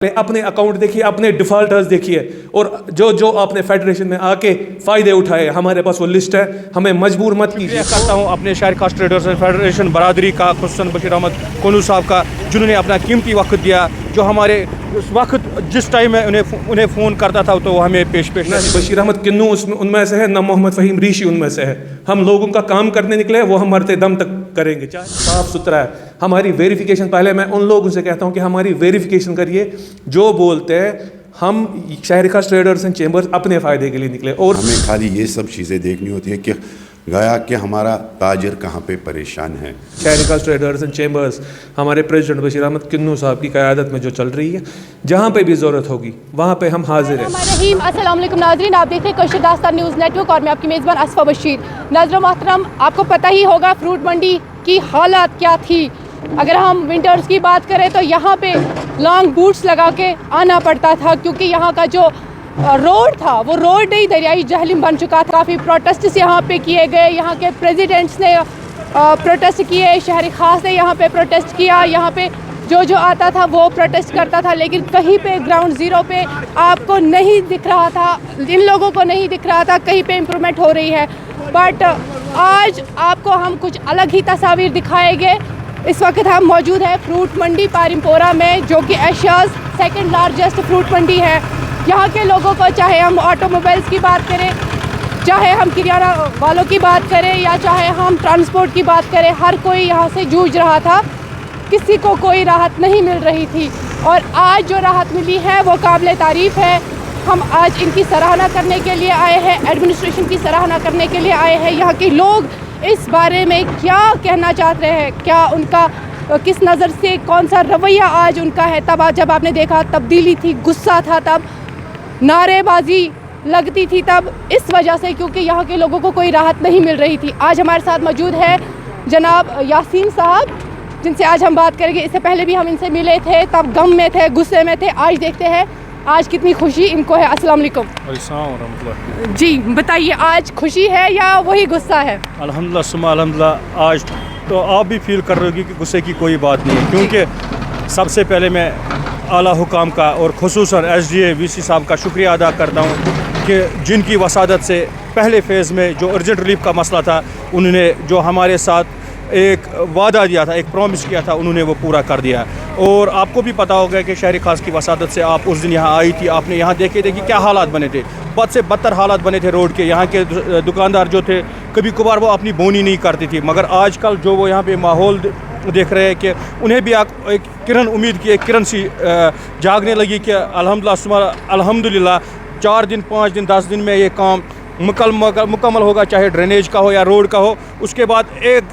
अपने अकाउंट देखिए, अपने डिफ़ॉल्टर्स देखिए, और जो आपने फेडरेशन में आके फ़ायदे उठाए, हमारे पास वो लिस्ट है, हमें मजबूर मत कीजिए। करता हूँ अपने शहर कास्ट ट्रेडर्स फेडरेशन बरादरी का, खुसन बशीर अहमद कोनू साहब का, जिन्होंने अपना कीमती वक्त दिया, जो हमारे उस वक्त जिस टाइम में उन्हें फ़ोन करता था तो वो हमें पेश बशीर अहमद किन्नू उनमें से है, न मोहम्मद फ़हीम रीशी उनमें से है। हम लोगों का काम करने निकले, वो हम मरते दम तक करेंगे। चाहे साफ़ सुथरा है हमारी वेरिफिकेशन। पहले मैं उन लोगों से कहता हूँ कि हमारी वेरिफिकेशन करिए, जो बोलते हैं हम शहर खास ट्रेडर्स एंड चेंबर्स अपने फ़ायदे के लिए निकले, और हमें खाली ये सब चीज़ें देखनी होती है कि गया कि हमारा ताजिर कहाँ पे परेशान है। शहर खास ट्रेडर्स एंड चेंबर्स हमारे प्रेसिडेंट बशीर अहमद किन्नू साहब की क़यादत में जो चल रही है, जहाँ पे भी ज़रूरत होगी वहाँ पे हम हाजिर हैं। अस्सलाम वालेकुम नाज़रीन, आप देख रहे हैं कशिश दास्तान न्यूज़ नेटवर्क और मैं आपकी मेज़बान असफ़ा बशीर। नाज़रीन मोहतरम, आपको पता ही होगा फ्रूट मंडी की हालत क्या थी। अगर हम विंटर्स की बात करें तो यहाँ पे लॉन्ग बूट्स लगा के आना पड़ता था, क्योंकि यहाँ का जो रोड था वो रोड ही दरियाई जहलिम बन चुका था। काफ़ी प्रोटेस्ट्स यहाँ पे किए गए, यहाँ के प्रेसिडेंट्स ने प्रोटेस्ट किए, शहर खास ने यहाँ पे प्रोटेस्ट किया, यहाँ पे जो आता था वो प्रोटेस्ट करता था, लेकिन कहीं पे ग्राउंड ज़ीरो पे आपको नहीं दिख रहा था, इन लोगों को नहीं दिख रहा था कहीं पे इम्प्रूवमेंट हो रही है। बट आज आपको हम कुछ अलग ही तस्वीर दिखाएंगे। इस वक्त हम मौजूद है फ्रूट मंडी पारिमपोरा में, जो कि एशियाज़ सेकंड लार्जेस्ट फ्रूट मंडी है। यहाँ के लोगों को, चाहे हम ऑटोमोबाइल्स की बात करें, चाहे हम किराना वालों की बात करें, या चाहे हम ट्रांसपोर्ट की बात करें, हर कोई यहाँ से जूझ रहा था, किसी को कोई राहत नहीं मिल रही थी। और आज जो राहत मिली है वो काबिल तारीफ़ है। हम आज इनकी सराहना करने के लिए आए हैं, एडमिनिस्ट्रेशन की सराहना करने के लिए आए हैं। यहाँ के लोग इस बारे में क्या कहना चाहते हैं, क्या उनका किस नज़र से, कौन सा रवैया आज उनका है। तब आज जब आपने देखा तब्दीली थी, गुस्सा था, तब नारेबाजी लगती थी, तब इस वजह से क्योंकि यहाँ के लोगों को कोई राहत नहीं मिल रही थी। आज हमारे साथ मौजूद है जनाब यासीन साहब, जिनसे आज हम बात करेंगे। इससे पहले भी हम इनसे मिले थे, तब गम में थे, गुस्से में थे। आज देखते हैं आज कितनी खुशी इनको है। अस्सलाम वालेकुम जी, बताइए आज खुशी है या वही गुस्सा है? अल्हम्दुलिल्लाह सुम्मा अल्हम्दुलिल्लाह, आज तो आप भी फील कर रहे होगी कि गुस्से की कोई बात नहीं है, क्योंकि सबसे पहले मैं आला हुकाम का और खुसूसन SDA VC साहब का शुक्रिया अदा करता हूँ कि जिनकी वसादत से पहले फ़ेज़ में जो अर्जेंट रिलीफ का मसला था, उन्होंने जो हमारे साथ एक वादा दिया था, एक प्रॉमिस किया था, उन्होंने वो पूरा कर दिया। और आपको भी पता होगा कि शहर खास की वसादत से आप उस दिन यहाँ आई थी, आपने यहाँ देखे थे कि क्या हालात बने थे, बद से बदतर हालात बने थे रोड के। यहाँ के दुकानदार जो थे, कभी कभार वो अपनी बोनी नहीं करती थी, मगर आजकल जो वो यहाँ पे माहौल देख रहे हैं कि उन्हें भी एक किरण, उम्मीद की एक किरण सी जागने लगी कि अल्हम्दुलिल्लाह 4 दिन 5 दिन 10 दिन में ये काम मुकम्मल होगा, चाहे ड्रेनेज का हो या रोड का हो। उसके बाद एक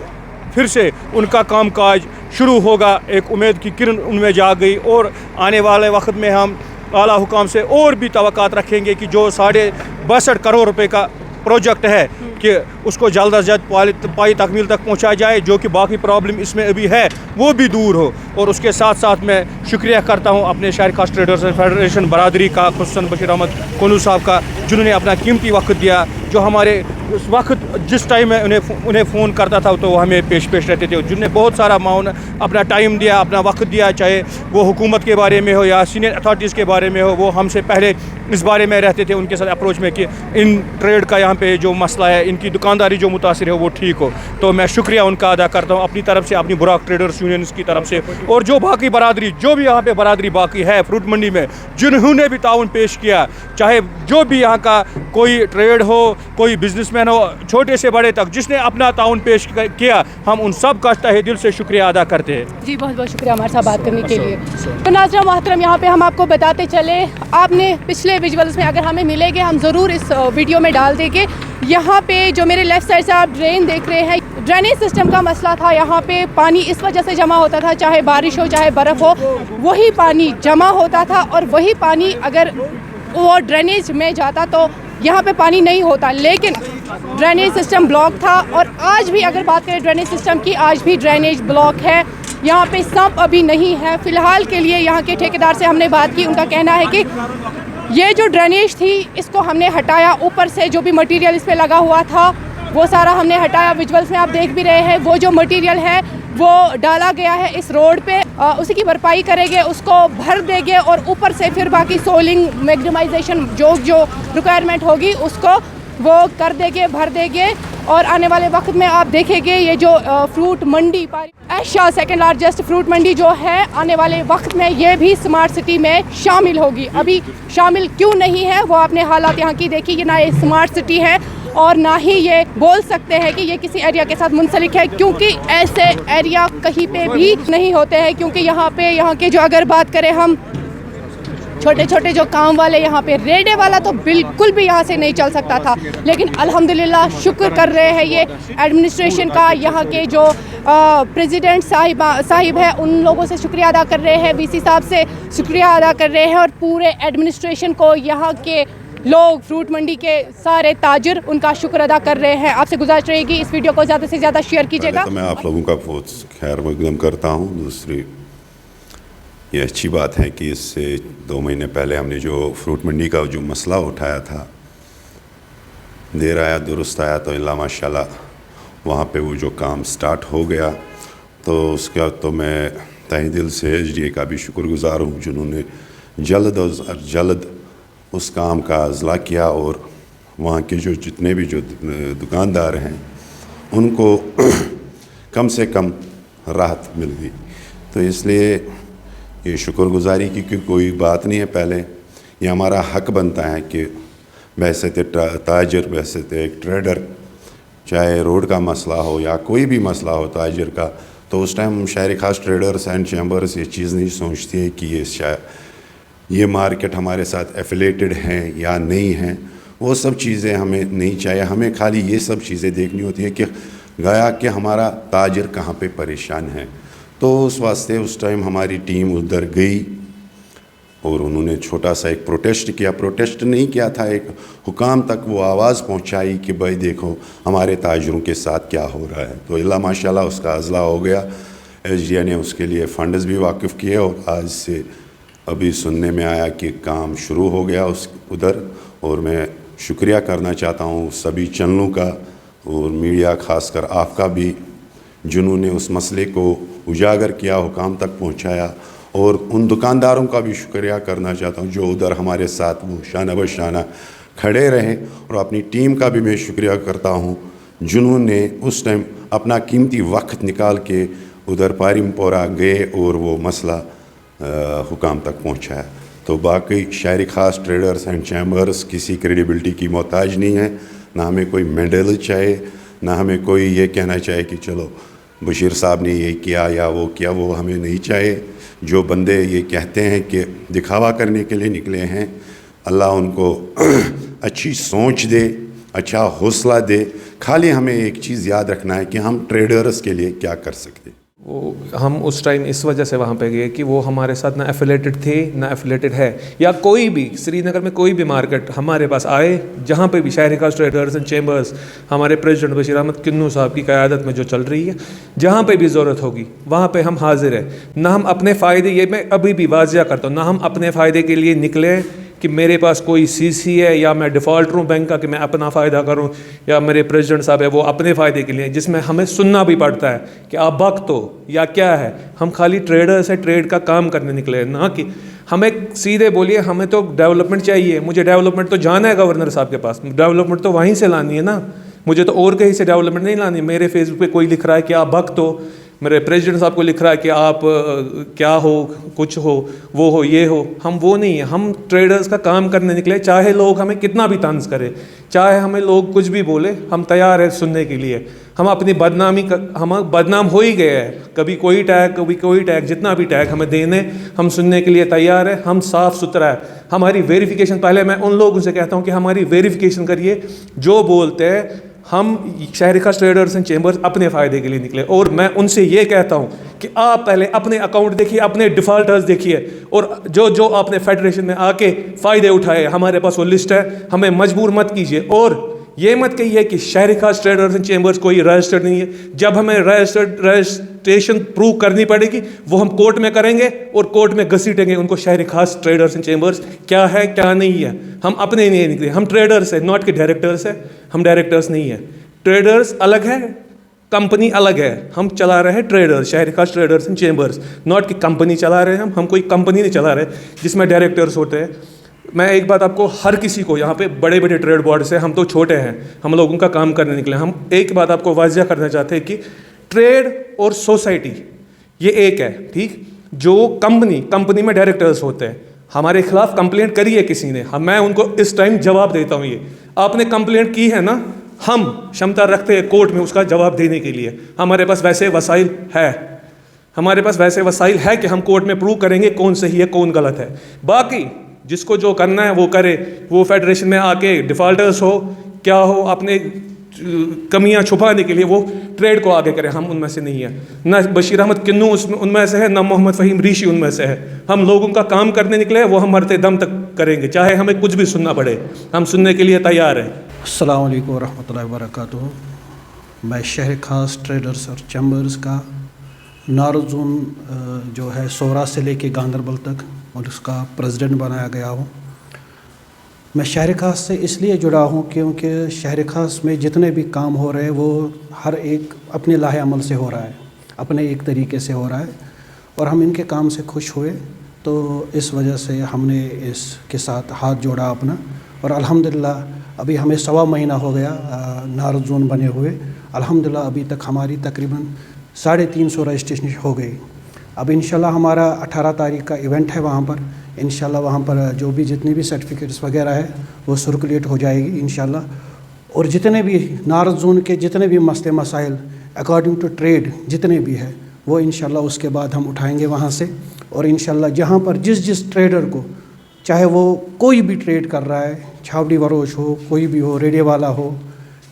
फिर से उनका कामकाज शुरू होगा, एक उम्मीद की किरण उनमें जाग गई। और आने वाले वक्त में हम आला हुकाम से और भी तवक्कात रखेंगे कि जो 62.5 करोड़ रुपए का प्रोजेक्ट है कि उसको जल्द अज जल्द पाई तकमील तक पहुंचाया जाए, जो कि बाकी प्रॉब्लम इसमें अभी है वो भी दूर हो। और उसके साथ साथ मैं शुक्रिया करता हूं अपने शहर कास्ट ट्रेडर्स फेडरेशन बरादरी का, खुसन बशीर अहमद कोनू साहब का, जिन्होंने अपना कीमती वक्त दिया, जो हमारे उस वक्त जिस टाइम में उन्हें फ़ोन करता था तो वो हमें पेश रहते थे, जिन्होंने बहुत सारा माउन अपना टाइम दिया, अपना वक्त दिया, चाहे वो हुकूमत के बारे में हो या सीनियर अथॉरिटीज़ के बारे में हो। वो हमसे पहले इस बारे में रहते थे उनके साथ अप्रोच में कि इन ट्रेड का यहाँ पे जो मसला है, इनकी दुकानदारी जो मुतासिर है वो ठीक हो। तो मैं शुक्रिया उनका अदा करता हूँ अपनी तरफ से, अपनी बुराक ट्रेडर्स यूनियंस की तरफ से, और जो बाकी बरादरी, जो भी यहाँ पे बरादरी बाकी है फ्रूट मंडी में, जिन्होंने भी ताउन पेश किया, चाहे जो भी यहाँ का कोई ट्रेड हो, कोई बिजनेसमैन हो, छोटे से बड़े तक, जिसने अपना ताउन पेश किया, हम उन सब का तहे दिल से शुक्रिया अदा करते हैं। जी, बहुत बहुत शुक्रिया हमारे साथ बात करने के लिए। तो नाज़रीन मोहतरम, यहाँ पे हम आपको बताते चले, आपने पिछले विजुअल्स में अगर हमें मिलेंगे हम ज़रूर इस वीडियो में डाल देंगे। यहाँ पे जो मेरे लेफ़्ट साइड से आप ड्रेन देख रहे हैं, ड्रेनेज सिस्टम का मसला था। यहाँ पे पानी इस वजह से जमा होता था, चाहे बारिश हो चाहे बर्फ़ हो, वही पानी जमा होता था, और वही पानी अगर वो ड्रेनेज में जाता तो यहाँ पे पानी नहीं होता। लेकिन ड्रेनेज सिस्टम ब्लॉक था, और आज भी अगर बात करें ड्रेनेज सिस्टम की, आज भी ड्रेनेज ब्लॉक है। यहाँ पे सम्प अभी नहीं है फ़िलहाल के लिए। यहाँ के ठेकेदार से हमने बात की, उनका कहना है कि ये जो ड्रेनेज थी इसको हमने हटाया, ऊपर से जो भी मटेरियल इस पर लगा हुआ था वो सारा हमने हटाया। विजुअल्स में आप देख भी रहे हैं, वो जो मटेरियल है وہ ڈالا گیا ہے اس روڈ پہ اسی کی بھرپائی کریں گے, اس کو بھر دیں گے اور اوپر سے پھر باقی سولنگ میگنیمائزیشن جو ریکوائرمنٹ ہوگی اس کو وہ کر دیں گے, بھر دیں گے. اور آنے والے وقت میں آپ دیکھیں گے یہ جو فروٹ منڈی ایشیا سیکنڈ لارجسٹ فروٹ منڈی جو ہے آنے والے وقت میں یہ بھی اسمارٹ سٹی میں شامل ہوگی. ابھی شامل کیوں نہیں ہے وہ آپ نے حالات یہاں کی دیکھی, یہ نہ اسمارٹ سٹی ہے اور نہ ہی یہ بول سکتے ہیں کہ یہ کسی ایریا کے ساتھ منسلک ہے, کیونکہ ایسے ایریا کہیں پہ بھی نہیں ہوتے ہیں. کیونکہ یہاں کے جو اگر بات کریں ہم چھوٹے چھوٹے جو کام والے, یہاں پہ ریڈے والا تو بالکل بھی یہاں سے نہیں چل سکتا تھا. لیکن الحمدللہ شکر کر رہے ہیں یہ ایڈمنسٹریشن کا, یہاں کے جو پریزیڈنٹ صاحب ہے ان لوگوں سے شکریہ ادا کر رہے ہیں, وی سی صاحب سے شکریہ ادا کر رہے ہیں اور پورے ایڈمنسٹریشن کو, یہاں کے لوگ, فروٹ منڈی کے سارے تاجر ان کا شکر ادا کر رہے ہیں. آپ سے گزارش رہے گی اس ویڈیو کو زیادہ سے زیادہ شیئر کیجیے گا. تو میں آپ لوگوں کا بہت خیر مقدم کرتا ہوں. دوسری یہ اچھی بات ہے کہ اس سے 2 مہینے پہلے ہم نے جو فروٹ منڈی کا جو مسئلہ اٹھایا تھا, دیر آیا درست آیا, تو اللہ ماشاء اللہ وہاں پہ وہ جو کام سٹارٹ ہو گیا. تو اس کا تو میں تہ دل سے ایس ڈی اے کا بھی شکر گزار ہوں جنہوں نے جلد از جلد اس کام کا اضلاع کیا اور وہاں کے جو جتنے بھی جو دکاندار ہیں ان کو کم سے کم راحت مل گئی. تو اس لیے یہ شکر گزاری کی کوئی بات نہیں ہے. پہلے یہ ہمارا حق بنتا ہے کہ بحیثیت تاجر, بحیثیت ایک ٹریڈر, چاہے روڈ کا مسئلہ ہو یا کوئی بھی مسئلہ ہو تاجر کا, تو اس ٹائم شہر خاص ٹریڈرز اینڈ چیمبرز یہ چیز نہیں سوچتی ہے کہ یہ مارکیٹ ہمارے ساتھ ایفیلیٹڈ ہیں یا نہیں ہیں. وہ سب چیزیں ہمیں نہیں چاہیے. ہمیں خالی یہ سب چیزیں دیکھنی ہوتی ہے کہ گیا کہ ہمارا تاجر کہاں پہ پریشان ہے. تو اس واسطے اس ٹائم ہماری ٹیم ادھر گئی اور انہوں نے چھوٹا سا ایک پروٹیسٹ کیا. پروٹیسٹ نہیں کیا تھا, ایک حکام تک وہ آواز پہنچائی کہ بھائی دیکھو ہمارے تاجروں کے ساتھ کیا ہو رہا ہے. تو اللہ ماشاء اللہ اس کا اضلاع ہو گیا. ایس ڈی اے نے اس کے لیے فنڈز بھی واقف کیے اور آج سے ابھی سننے میں آیا کہ کام شروع ہو گیا ادھر. اور میں شکریہ کرنا چاہتا ہوں سبھی چینلوں کا اور میڈیا, خاص کر آپ کا بھی, جنہوں نے اس مسئلے کو اجاگر کیا, حکام تک پہنچایا. اور ان دکانداروں کا بھی شکریہ کرنا چاہتا ہوں جو ادھر ہمارے ساتھ وہ شانہ بشانہ کھڑے رہے. اور اپنی ٹیم کا بھی میں شکریہ کرتا ہوں جنہوں نے اس ٹائم اپنا قیمتی وقت نکال کے ادھر پاریم پورہ گئے اور وہ مسئلہ حکام تک پہنچایا. تو باقی شہری خاص ٹریڈرز اینڈ چیمبرز کسی کریڈیبلٹی کی محتاج نہیں ہے. نہ ہمیں کوئی میڈل چاہیے, نہ ہمیں کوئی یہ کہنا چاہے کہ چلو بشیر صاحب نے یہ کیا یا وہ کیا. وہ ہمیں نہیں چاہیے. جو بندے یہ کہتے ہیں کہ دکھاوا کرنے کے لیے نکلے ہیں, اللہ ان کو اچھی سوچ دے, اچھا حوصلہ دے. خالی ہمیں ایک چیز یاد رکھنا ہے کہ ہم ٹریڈرز کے لیے کیا کر سکتے. وہ ہم اس ٹائم اس وجہ سے وہاں پہ گئے کہ وہ ہمارے ساتھ نہ ایفیلیٹڈ تھے نہ ایفیلیٹڈ ہے, یا کوئی بھی سری نگر میں کوئی بھی مارکیٹ ہمارے پاس آئے جہاں پہ بھی شہری خاص ٹریڈرز اینڈ چیمبرز ہمارے پریزیڈنٹ بشیر احمد کنو صاحب کی قیادت میں جو چل رہی ہے, جہاں پہ بھی ضرورت ہوگی وہاں پہ ہم حاضر ہیں. نہ ہم اپنے فائدے, یہ میں ابھی بھی واضح کرتا ہوں, نہ ہم اپنے فائدے کے لیے نکلے کہ میرے پاس کوئی سی سی ہے یا میں ڈیفالٹر ہوں بینک کا کہ میں اپنا فائدہ کروں, یا میرے پریزیڈنٹ صاحب ہے وہ اپنے فائدے کے لیے, جس میں ہمیں سننا بھی پڑتا ہے کہ آپ وقت ہو یا کیا ہے. ہم خالی ٹریڈر سے ٹریڈ کا کام کرنے نکلے, نہ کہ ہمیں سیدھے بولیے ہمیں تو ڈیولپمنٹ چاہیے. مجھے ڈیولپمنٹ تو جانا ہے گورنر صاحب کے پاس, ڈیولپمنٹ تو وہیں سے لانی ہے نا, مجھے تو اور کہیں سے ڈیولپمنٹ نہیں لانی. میرے فیس بک پہ کوئی لکھ رہا ہے کہ آپ وقت ہو, میرے پریزیڈنٹ صاحب کو لکھ رہا ہے کہ آپ کیا ہو, کچھ ہو, وہ ہو, یہ ہو. ہم وہ نہیں ہیں. ہم ٹریڈرز کا کام کرنے نکلے, چاہے لوگ ہمیں کتنا بھی طنز کرے, چاہے ہمیں لوگ کچھ بھی بولے, ہم تیار ہیں سننے کے لیے. ہم اپنی ہم بدنام ہو ہی گئے ہیں, کبھی کوئی ٹیگ کبھی کوئی ٹیگ, جتنا بھی ٹیگ ہمیں دینے ہم سننے کے لیے تیار ہیں. ہم صاف ستھرا ہے. ہماری ویریفیکیشن, پہلے میں ان لوگوں سے کہتا ہوں کہ ہماری ویریفیکیشن کریے. جو بولتے ہیں ہم شہری خاص ٹریڈرز اینڈ چیمبرز اپنے فائدے کے لیے نکلے, اور میں ان سے یہ کہتا ہوں کہ آپ پہلے اپنے اکاؤنٹ دیکھیے, اپنے ڈیفالٹرز دیکھیے, اور جو آپ نے فیڈریشن میں آ کے فائدے اٹھائے, ہمارے پاس وہ لسٹ ہے, ہمیں مجبور مت کیجیے. اور یہ مت کہیے کہ شہری خاص ٹریڈرز اینڈ چیمبرز کوئی رجسٹرڈ نہیں ہے. جب ہمیں رجسٹریشن پروو کرنی پڑے گی وہ ہم کورٹ میں کریں گے, اور کورٹ میں گھسیٹیں گے ان کو شہری خاص ٹریڈرز اینڈ چیمبرز کیا ہے کیا نہیں ہے. ہم اپنے نہیں نکلے, ہم ٹریڈرز ہیں, ناٹ کہ ڈائریکٹرز ہیں. ہم ڈائریکٹرز نہیں ہیں. ٹریڈرز الگ ہے, कंपनी अलग है, हम चला रहे हैं ट्रेडर्स, शहर खास ट्रेडर्स एंड चेंबर्स, नॉट कि कंपनी चला रहे हैं हम कोई कंपनी नहीं चला रहे जिसमें डायरेक्टर्स होते हैं। मैं एक बात आपको, हर किसी को यहाँ पे बड़े बड़े ट्रेड बोर्ड से, हम तो छोटे हैं, हम लोगों का काम करने निकले, हम एक बात आपको वाज़िया करना चाहते हैं कि ट्रेड और सोसाइटी ये एक है, ठीक। जो कंपनी में डायरेक्टर्स होते हैं, हमारे खिलाफ कंप्लेंट करी है किसी ने, मैं उनको इस टाइम जवाब देता हूँ, ये आपने कंप्लेंट की है ना, हम क्षमता रखते हैं कोर्ट में उसका जवाब देने के लिए, हमारे पास वैसे वसाइल है, हमारे पास वैसे वसाइल है कि हम कोर्ट में प्रूव करेंगे कौन सही है कौन गलत है। बाकी जिसको जो करना है वो करे, वो फेडरेशन में आके डिफ़ॉल्टर्स हो क्या हो, अपने कमियां छुपाने के लिए वो ट्रेड को आगे करें, हम उनमें से नहीं है। ना बशीर अहमद किन्नू उनमें से है, ना मोहम्मद फ़हीम रीशी उनमें से है। हम लोगों का काम करने निकले, वो हम मरते दम तक करेंगे, चाहे हमें कुछ भी सुनना पड़े, हम सुनने के लिए तैयार हैं। अस्सलाम वालेकुम वरहमतुल्लाहि वबरकातुहू। मैं शहर खास ट्रेडर्स और चैम्बर्स का नॉर्थ जोन जो है सोरा से लेके गांदरबल तक और उसका प्रेसिडेंट बनाया गया हूँ। मैं शहर खास से इसलिए जुड़ा हूँ क्योंकि शहर खास में जितने भी काम हो रहे हैं वो हर एक अपने लाहे अमल से हो रहा है, अपने एक तरीके से हो रहा है, और हम इनके काम से खुश हुए, तो इस वजह से हमने इसके साथ हाथ जोड़ा अपना, और अल्हम्दुलिल्लाह अभी हमें 1.25 महीना हो गया नॉर्थ जोन बने हुए। अल्हम्दुलिल्लाह अभी तक हमारी तकरीबन 350 रजिस्ट्रेशन हो गई। अब इंशाल्लाह हमारा 18 तारीख का इवेंट है, वहाँ पर इंशाल्लाह वहाँ पर जो भी जितनी भी सर्टिफिकेट्स वगैरह है वो सर्कुलेट हो जाएगी इंशाल्लाह, और जितने भी नॉर्थ जोन के जितने भी मसले मसाइल अकॉर्डिंग टू ट्रेड जितने भी है वो इंशाल्लाह उसके बाद हम उठाएंगे वहाँ से, और इंशाल्लाह जहाँ पर जिस ट्रेडर को, चाहे वो कोई भी ट्रेड कर रहा है, छावड़ी फरोश हो, कोई भी हो, रेडियो वाला हो,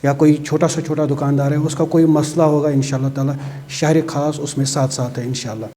या कोई छोटा से छोटा दुकानदार है, उसका कोई मसला होगा इंशाल्लाह ताला शहर खास उसमें साथ साथ है इंशाल्लाह।